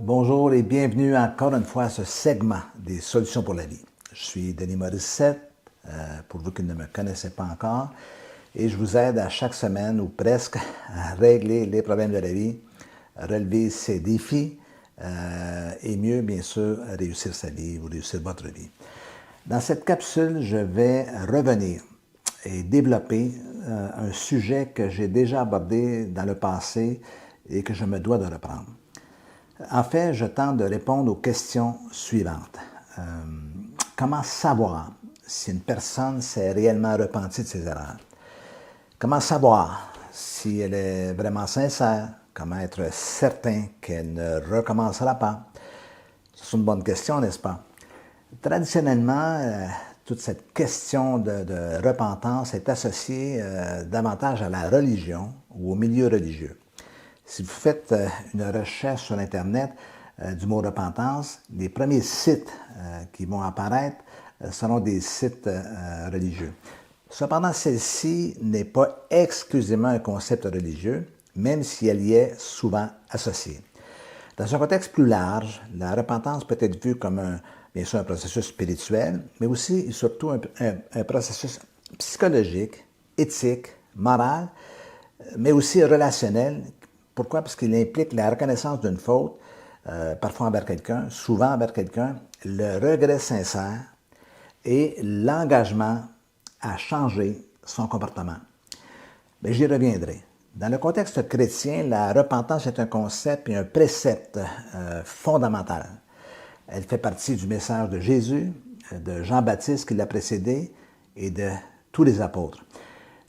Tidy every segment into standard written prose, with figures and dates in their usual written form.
bonjour et bienvenue encore une fois à ce segment des solutions pour la vie. Je suis Denis Morissette, pour vous qui ne me connaissez pas encore, et je vous aide à chaque semaine ou presque à régler les problèmes de la vie, à relever ses défis et mieux, bien sûr, réussir sa vie ou réussir votre vie. Dans cette capsule, je vais revenir et développer un sujet que j'ai déjà abordé dans le passé et que je me dois de reprendre. En fait, je tente de répondre aux questions suivantes. Comment savoir si une personne s'est réellement repentie de ses erreurs? Comment savoir si elle est vraiment sincère? Comment être certain qu'elle ne recommencera pas? C'est une bonne question, n'est-ce pas? Traditionnellement, toute cette question de repentance est associée davantage à la religion ou au milieu religieux. Si vous faites une recherche sur Internet du mot repentance, les premiers sites qui vont apparaître seront des sites religieux. Cependant, celle-ci n'est pas exclusivement un concept religieux, même si elle y est souvent associée. Dans un contexte plus large, la repentance peut être vue comme bien sûr un processus spirituel, mais aussi et surtout un processus psychologique, éthique, moral, mais aussi relationnel. Pourquoi? Parce qu'il implique la reconnaissance d'une faute, parfois envers quelqu'un, souvent envers quelqu'un, le regret sincère et l'engagement à changer son comportement. Mais j'y reviendrai. Dans le contexte chrétien, la repentance est un concept et un précepte fondamental. Elle fait partie du message de Jésus, de Jean-Baptiste qui l'a précédé et de tous les apôtres.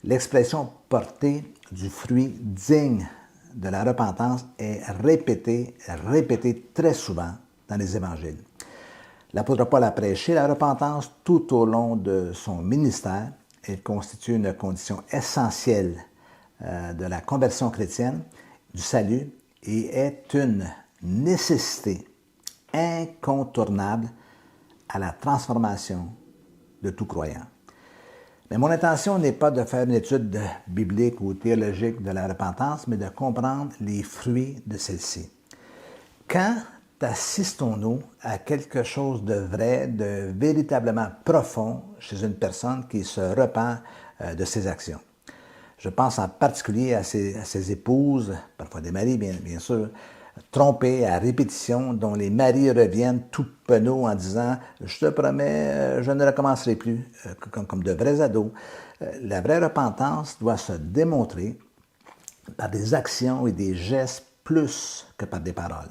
L'expression portée du fruit digne de la repentance est répétée très souvent dans les évangiles. L'apôtre Paul a prêché la repentance tout au long de son ministère. Elle constitue une condition essentielle de la conversion chrétienne, du salut, et est une nécessité incontournable à la transformation de tout croyant. Mais mon intention n'est pas de faire une étude biblique ou théologique de la repentance, mais de comprendre les fruits de celle-ci. Quand assistons-nous à quelque chose de vrai, de véritablement profond chez une personne qui se repent de ses actions? Je pense en particulier à ces épouses, parfois des maris bien sûr, trompés à répétition, dont les maris reviennent tout penauds en disant « Je te promets, je ne recommencerai plus », comme de vrais ados. La vraie repentance doit se démontrer par des actions et des gestes plus que par des paroles.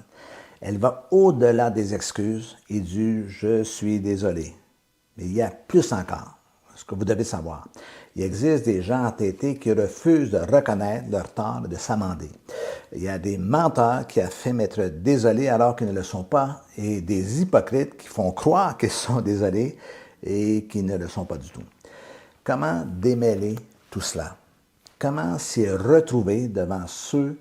Elle va au-delà des excuses et du « je suis désolé ». Mais il y a plus encore, ce que vous devez savoir. Il existe des gens entêtés qui refusent de reconnaître leur tort et de s'amender. Il y a des menteurs qui affirment être désolés alors qu'ils ne le sont pas, et des hypocrites qui font croire qu'ils sont désolés et qui ne le sont pas du tout. Comment démêler tout cela? Comment s'y retrouver devant ceux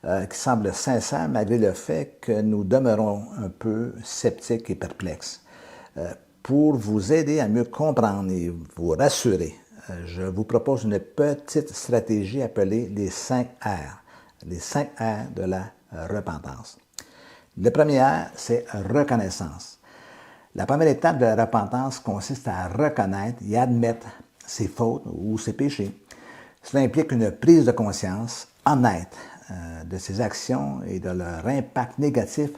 qui semblent sincères malgré le fait que nous demeurons un peu sceptiques et perplexes? Pour vous aider à mieux comprendre et vous rassurer, je vous propose une petite stratégie appelée les 5 R. Les 5 R de la repentance. Le premier R, c'est reconnaissance. La première étape de la repentance consiste à reconnaître et admettre ses fautes ou ses péchés. Cela implique une prise de conscience honnête de ses actions et de leur impact négatif,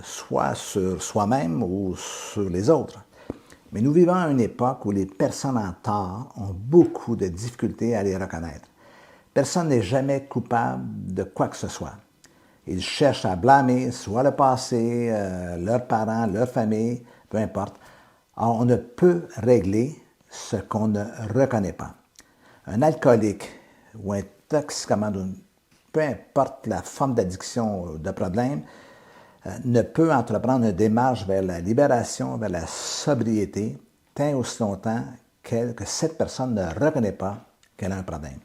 soit sur soi-même ou sur les autres. Mais nous vivons à une époque où les personnes en tort ont beaucoup de difficultés à les reconnaître. Personne n'est jamais coupable de quoi que ce soit. Ils cherchent à blâmer soit le passé, leurs parents, leur famille, peu importe. Or, on ne peut régler ce qu'on ne reconnaît pas. Un alcoolique ou un toxicomane, peu importe la forme d'addiction ou de problème, ne peut entreprendre une démarche vers la libération, vers la sobriété, tant aussi longtemps que cette personne ne reconnaît pas qu'elle a un problème.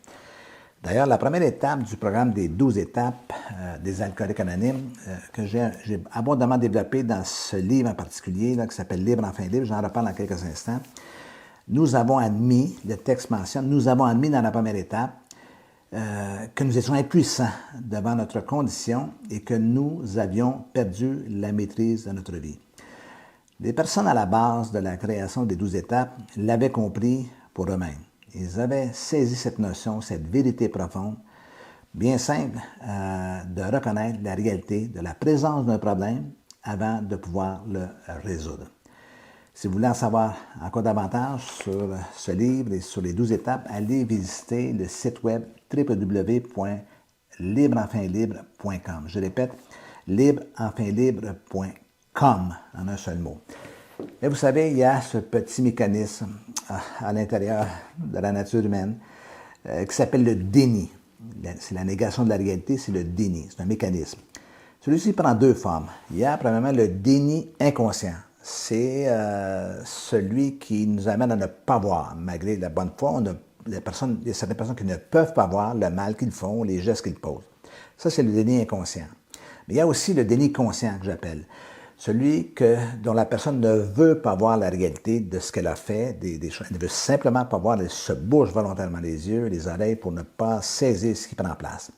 D'ailleurs, la première étape du programme des 12 étapes des alcooliques anonymes, que j'ai abondamment développé dans ce livre en particulier, là, qui s'appelle Libre, enfin libre, j'en reparle dans quelques instants, nous avons admis, le texte mentionne, nous avons admis dans la première étape que nous étions impuissants devant notre condition et que nous avions perdu la maîtrise de notre vie. Les personnes à la base de la création des 12 étapes l'avaient compris pour eux-mêmes. Ils avaient saisi cette notion, cette vérité profonde, bien simple, de reconnaître la réalité de la présence d'un problème avant de pouvoir le résoudre. Si vous voulez en savoir encore davantage sur ce livre et sur les 12 étapes, allez visiter le site web www.libreenfinlibre.com. Je répète, libreenfinlibre.com en un seul mot. Mais vous savez, il y a ce petit mécanisme à l'intérieur de la nature humaine qui s'appelle le déni. C'est la négation de la réalité, c'est le déni, c'est un mécanisme. Celui-ci prend deux formes. Il y a premièrement le déni inconscient. C'est celui qui nous amène à ne pas voir, malgré la bonne foi. Il y a certaines personnes qui ne peuvent pas voir le mal qu'ils font, les gestes qu'ils posent. Ça, c'est le déni inconscient. Mais il y a aussi le déni conscient que j'appelle. Celui dont la personne ne veut pas voir la réalité de ce qu'elle a fait, des choses. Elle ne veut simplement pas voir, elle se bouche volontairement les yeux, les oreilles pour ne pas saisir ce qui prend place.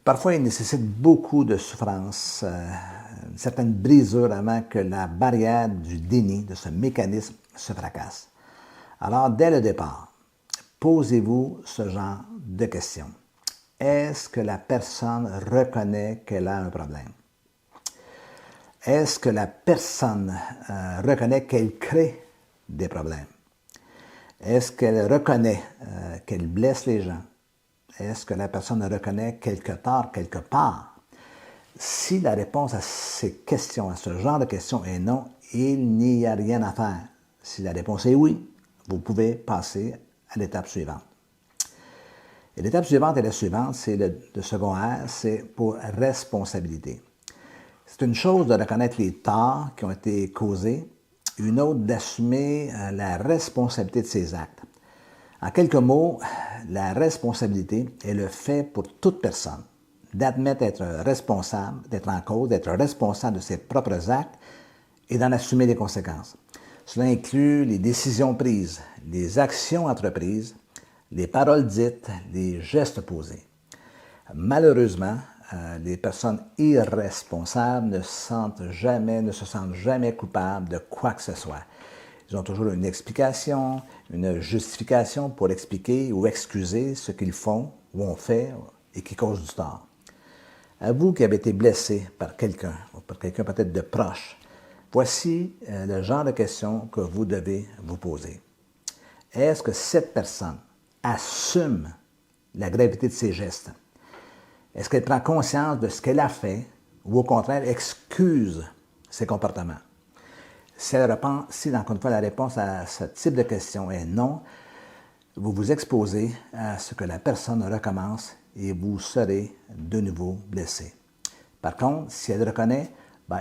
Parfois, il nécessite beaucoup de souffrance, une certaine brisure avant que la barrière du déni, de ce mécanisme, se fracasse. Alors, dès le départ, posez-vous ce genre de questions. Est-ce que la personne reconnaît qu'elle a un problème? Est-ce que la personne reconnaît qu'elle crée des problèmes? Est-ce qu'elle reconnaît qu'elle blesse les gens? Est-ce que la personne reconnaît quelque part? Si la réponse à ces questions, à ce genre de questions est non, il n'y a rien à faire. Si la réponse est oui, vous pouvez passer à l'étape suivante. Et l'étape suivante est la suivante, c'est le second R, c'est pour responsabilité. C'est une chose de reconnaître les torts qui ont été causés, une autre d'assumer la responsabilité de ses actes. En quelques mots, la responsabilité est le fait pour toute personne d'admettre d'être responsable, d'être en cause, d'être responsable de ses propres actes et d'en assumer les conséquences. Cela inclut les décisions prises, les actions entreprises, les paroles dites, les gestes posés. Malheureusement, les personnes irresponsables ne se sentent jamais coupables de quoi que ce soit. Ils ont toujours une explication, une justification pour expliquer ou excuser ce qu'ils font ou ont fait et qui cause du tort. À vous qui avez été blessé par quelqu'un, ou par quelqu'un peut-être de proche, voici le genre de questions que vous devez vous poser. Est-ce que cette personne assume la gravité de ses gestes? Est-ce qu'elle prend conscience de ce qu'elle a fait ou au contraire excuse ses comportements? Si encore une fois, la réponse à ce type de question est non, vous vous exposez à ce que la personne recommence et vous serez de nouveau blessé. Par contre, si elle reconnaît,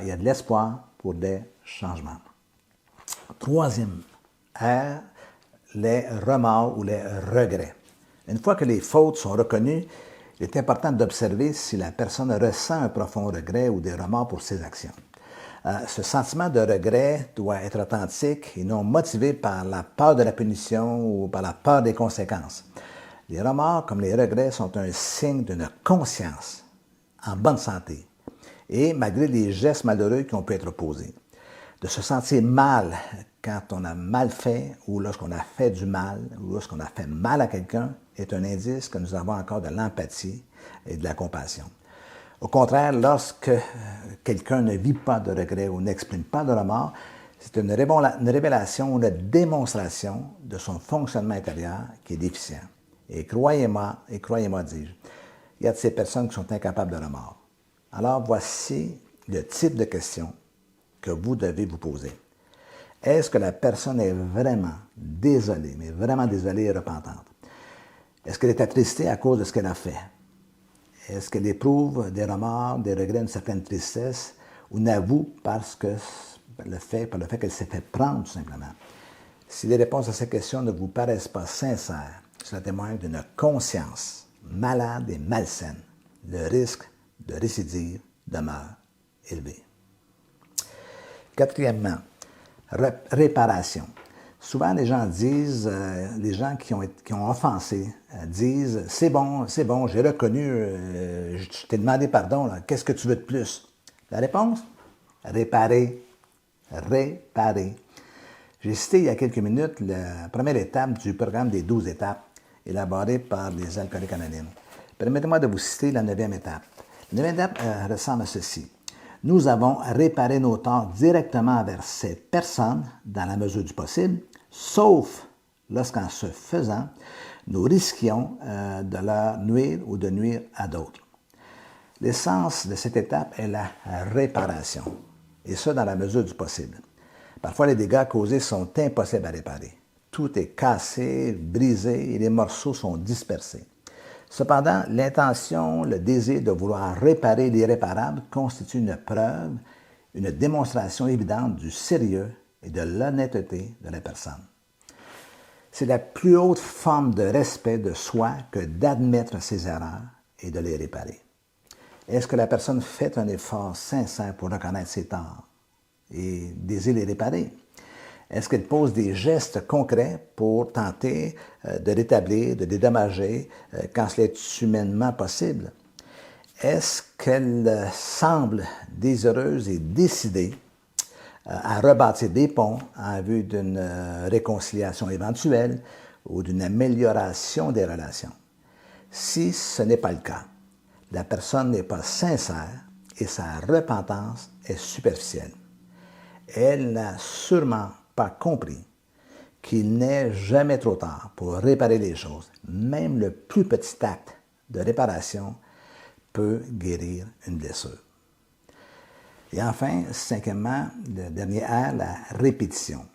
il y a de l'espoir pour des changements. Troisième R, les remords ou les regrets. Une fois que les fautes sont reconnues, il est important d'observer si la personne ressent un profond regret ou des remords pour ses actions. Ce sentiment de regret doit être authentique et non motivé par la peur de la punition ou par la peur des conséquences. Les remords, comme les regrets, sont un signe d'une conscience en bonne santé et malgré les gestes malheureux qui ont pu être posés. De se sentir mal quand on a mal fait ou lorsqu'on a fait du mal ou lorsqu'on a fait mal à quelqu'un est un indice que nous avons encore de l'empathie et de la compassion. Au contraire, lorsque quelqu'un ne vit pas de regret ou n'exprime pas de remords, c'est une révélation, une démonstration de son fonctionnement intérieur qui est déficient. Et croyez-moi, dis-je, il y a de ces personnes qui sont incapables de remords. Alors voici le type de questions que vous devez vous poser. Est-ce que la personne est vraiment désolée, mais vraiment désolée et repentante? Est-ce qu'elle est attristée à cause de ce qu'elle a fait? Est-ce qu'elle éprouve des remords, des regrets, une certaine tristesse, ou n'avoue par le fait qu'elle s'est fait prendre, tout simplement? Si les réponses à ces questions ne vous paraissent pas sincères, cela témoigne d'une conscience malade et malsaine. Le risque de récidive demeure élevé. Quatrièmement, réparation. Souvent, les gens disent, les gens qui ont offensé, disent, c'est bon, j'ai reconnu, je t'ai demandé pardon, là, qu'est-ce que tu veux de plus? La réponse? Réparer. Réparer. J'ai cité il y a quelques minutes la première étape du programme des 12 étapes élaboré par les alcooliques anonymes. Permettez-moi de vous citer la 9e étape. La 9e étape ressemble à ceci. Nous avons réparé nos torts directement envers ces personnes dans la mesure du possible, sauf lorsqu'en ce faisant, nous risquions de leur nuire ou de nuire à d'autres. L'essence de cette étape est la réparation, et ce, dans la mesure du possible. Parfois, les dégâts causés sont impossibles à réparer. Tout est cassé, brisé et les morceaux sont dispersés. Cependant, l'intention, le désir de vouloir réparer l'irréparable constitue une preuve, une démonstration évidente du sérieux et de l'honnêteté de la personne. C'est la plus haute forme de respect de soi que d'admettre ses erreurs et de les réparer. Est-ce que la personne fait un effort sincère pour reconnaître ses torts et désire les réparer? Est-ce qu'elle pose des gestes concrets pour tenter de rétablir, de dédommager quand cela est humainement possible? Est-ce qu'elle semble désireuse et décidée à rebâtir des ponts en vue d'une réconciliation éventuelle ou d'une amélioration des relations? Si ce n'est pas le cas, la personne n'est pas sincère et sa repentance est superficielle. Elle n'a sûrement pas compris qu'il n'est jamais trop tard pour réparer les choses. Même le plus petit acte de réparation peut guérir une blessure. Et enfin, cinquièmement, le dernier R, la répétition.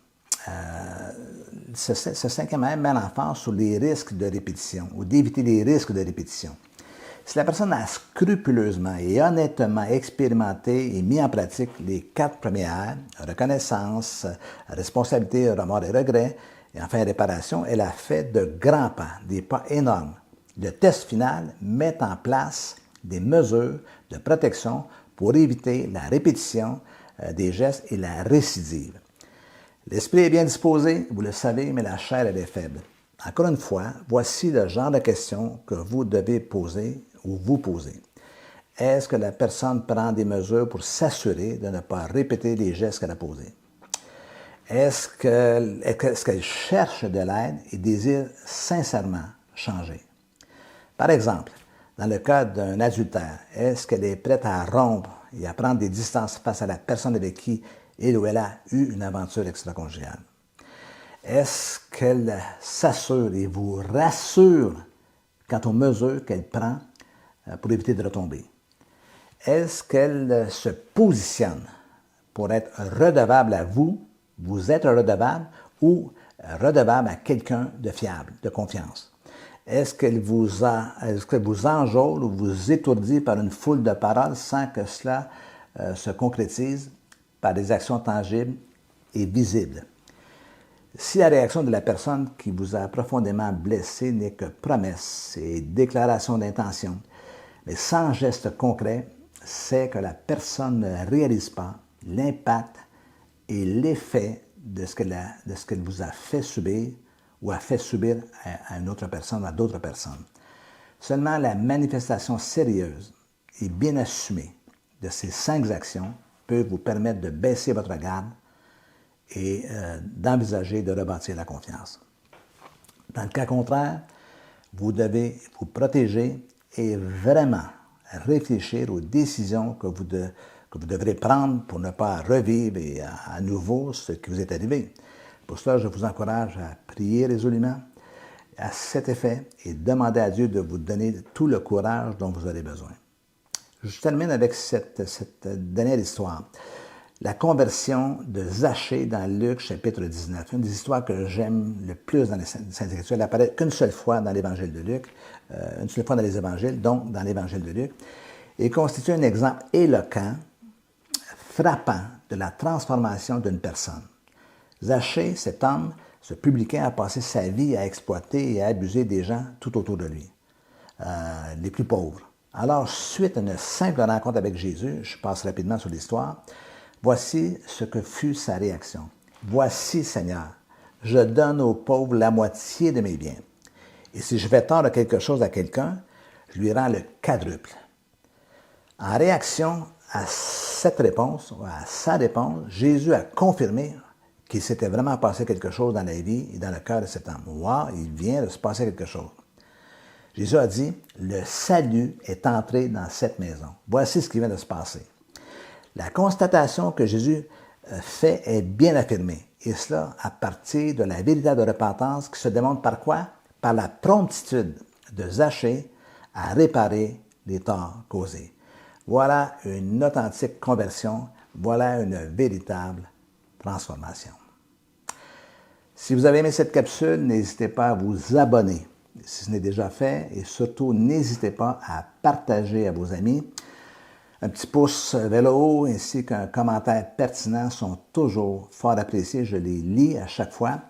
Ce cinquième R met l'emphase sur les risques de répétition ou d'éviter les risques de répétition. Si la personne a scrupuleusement et honnêtement expérimenté et mis en pratique les 4 premiers R, reconnaissance, responsabilité, remords et regrets, et enfin réparation, elle a fait de grands pas, des pas énormes. Le test final met en place des mesures de protection pour éviter la répétition des gestes et la récidive. L'esprit est bien disposé, vous le savez, mais la chair, elle est faible. Encore une fois, voici le genre de questions que vous devez poser ou vous poser. Est-ce que la personne prend des mesures pour s'assurer de ne pas répéter les gestes qu'elle a posés? Est-ce qu'elle cherche de l'aide et désire sincèrement changer? Par exemple, dans le cas d'un adultère, est-ce qu'elle est prête à rompre et à prendre des distances face à la personne avec qui il ou elle a eu une aventure extraconjugale? Est-ce qu'elle s'assure et vous rassure quant aux mesures qu'elle prend pour éviter de retomber? Est-ce qu'elle se positionne pour être redevable à vous, vous êtes redevable, ou redevable à quelqu'un de fiable, de confiance? Est-ce qu'elle vous enjôle ou vous étourdit par une foule de paroles sans que cela se concrétise par des actions tangibles et visibles? Si la réaction de la personne qui vous a profondément blessé n'est que promesse et déclaration d'intention, mais sans geste concret, c'est que la personne ne réalise pas l'impact et l'effet de ce qu'elle vous a fait subir ou a fait subir à une autre personne ou à d'autres personnes. Seulement la manifestation sérieuse et bien assumée de ces 5 actions peut vous permettre de baisser votre garde et d'envisager de rebâtir la confiance. Dans le cas contraire, vous devez vous protéger et vraiment réfléchir aux décisions que vous devrez prendre pour ne pas revivre à nouveau ce qui vous est arrivé. Pour cela, je vous encourage à prier résolument à cet effet et demander à Dieu de vous donner tout le courage dont vous aurez besoin. Je termine avec cette dernière histoire. La conversion de Zachée dans Luc chapitre 19. Une des histoires que j'aime le plus dans les Saintes Écritures. Elle n'apparaît qu'une seule fois dans l'Évangile de Luc, une seule fois dans les Évangiles, donc dans l'Évangile de Luc, et constitue un exemple éloquent, frappant de la transformation d'une personne. Zachée, cet homme, ce publicain, a passé sa vie à exploiter et à abuser des gens tout autour de lui, les plus pauvres. Alors, suite à une simple rencontre avec Jésus, je passe rapidement sur l'histoire, voici ce que fut sa réaction. « Voici, Seigneur, je donne aux pauvres la moitié de mes biens. Et si je fais tort de quelque chose à quelqu'un, je lui rends le quadruple. En réaction à cette réponse, ou à sa réponse, Jésus a confirmé qu'il s'était vraiment passé quelque chose dans la vie et dans le cœur de cet homme. Wow, il vient de se passer quelque chose. Jésus a dit, le salut est entré dans cette maison. Voici ce qui vient de se passer. La constatation que Jésus fait est bien affirmée, et cela à partir de la véritable repentance qui se démontre par quoi? Par la promptitude de Zachée à réparer les torts causés. Voilà une authentique conversion, voilà une véritable transformation. Si vous avez aimé cette capsule, n'hésitez pas à vous abonner si ce n'est déjà fait et surtout n'hésitez pas à partager à vos amis. Un petit pouce vers le haut ainsi qu'un commentaire pertinent sont toujours fort appréciés. Je les lis à chaque fois.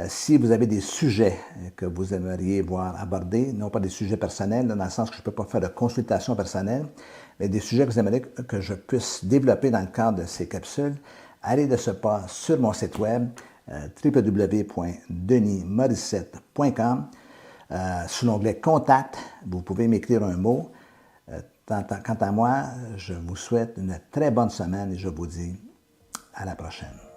Si vous avez des sujets que vous aimeriez voir abordés, non pas des sujets personnels, dans le sens que je ne peux pas faire de consultation personnelle, mais des sujets que vous aimeriez que je puisse développer dans le cadre de ces capsules, allez de ce pas sur mon site web www.denismorissette.com. Sous l'onglet « Contact », vous pouvez m'écrire un mot. Quant à moi, je vous souhaite une très bonne semaine et je vous dis à la prochaine.